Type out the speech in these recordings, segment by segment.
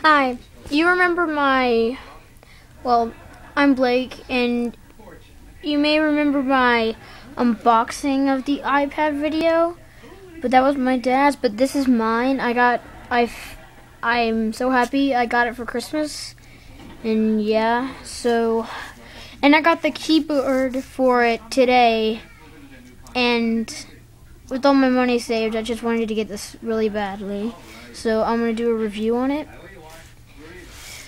Hi, you remember well, I'm Blake, and you may remember my unboxing of the iPad video, but that was my dad's, but this is mine. I'm so happy I got it for Christmas, and yeah, and I got the keyboard for it today, and with all my money saved, I just wanted to get this really badly, so I'm going to do a review on it.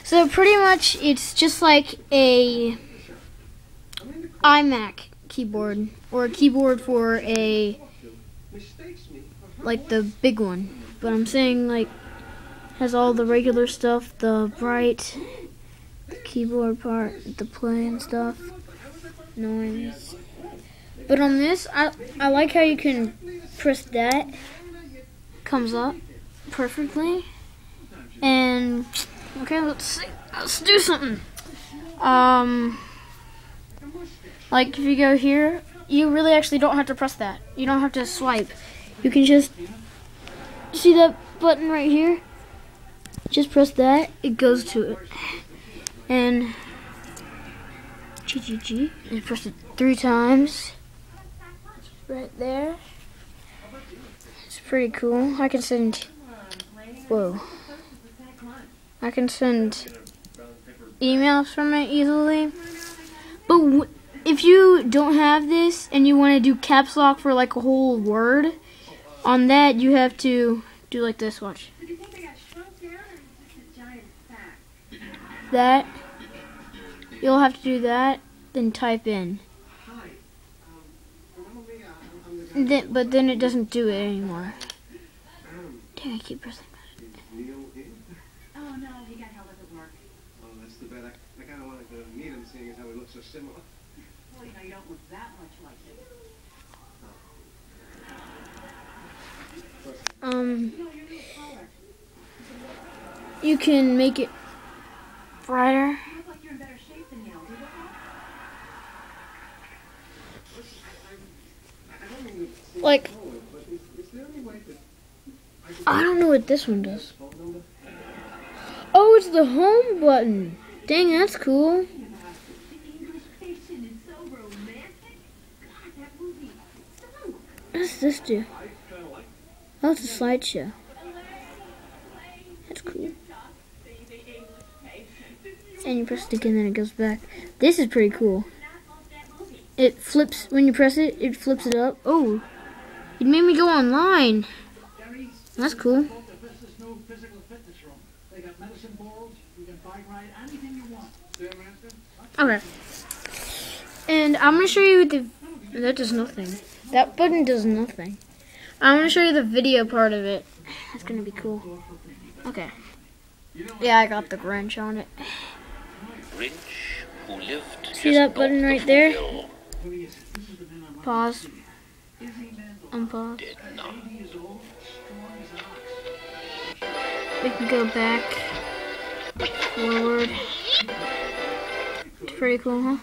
So pretty much it's just like a iMac keyboard, or a keyboard for like the big one. But I'm saying like has all the regular stuff, the bright, the keyboard part, the play and stuff, noise. But on this, I like how you can press that, comes up perfectly, and okay, let's do something. Like if you go here, you really actually don't have to press that. You don't have to swipe. You can just see that button right here. Just press that, it goes to it. And and press it 3 times. Right there. It's pretty cool. I can send emails from it easily. But if you don't have this and you want to do caps lock for like a whole word, on that you have to do like this, watch. That, you'll have to do that, then type in. But then it doesn't do it anymore. Dang, I keep pressing that. Oh no, he got held up at work. Oh, that's too bad. I kind of wanted to meet him, seeing as how we look so similar. Well, you don't look that much like him. You can make it brighter. You look like you're in better shape than you. Like, I don't know what this one does. Oh, it's the home button. Dang, that's cool. What does this do? Oh, it's a slideshow. That's cool. And you press it again, then it goes back. This is pretty cool. It flips, when you press it, it flips it up. Oh, it made me go online. That's cool. Okay. And I'm going to show you that does nothing. That button does nothing. I'm going to show you the video part of it. That's going to be cool. Okay. Yeah, I got the Grinch on it. See that button right there? Pause. Unpause. We can go back, forward. It's pretty cool, huh?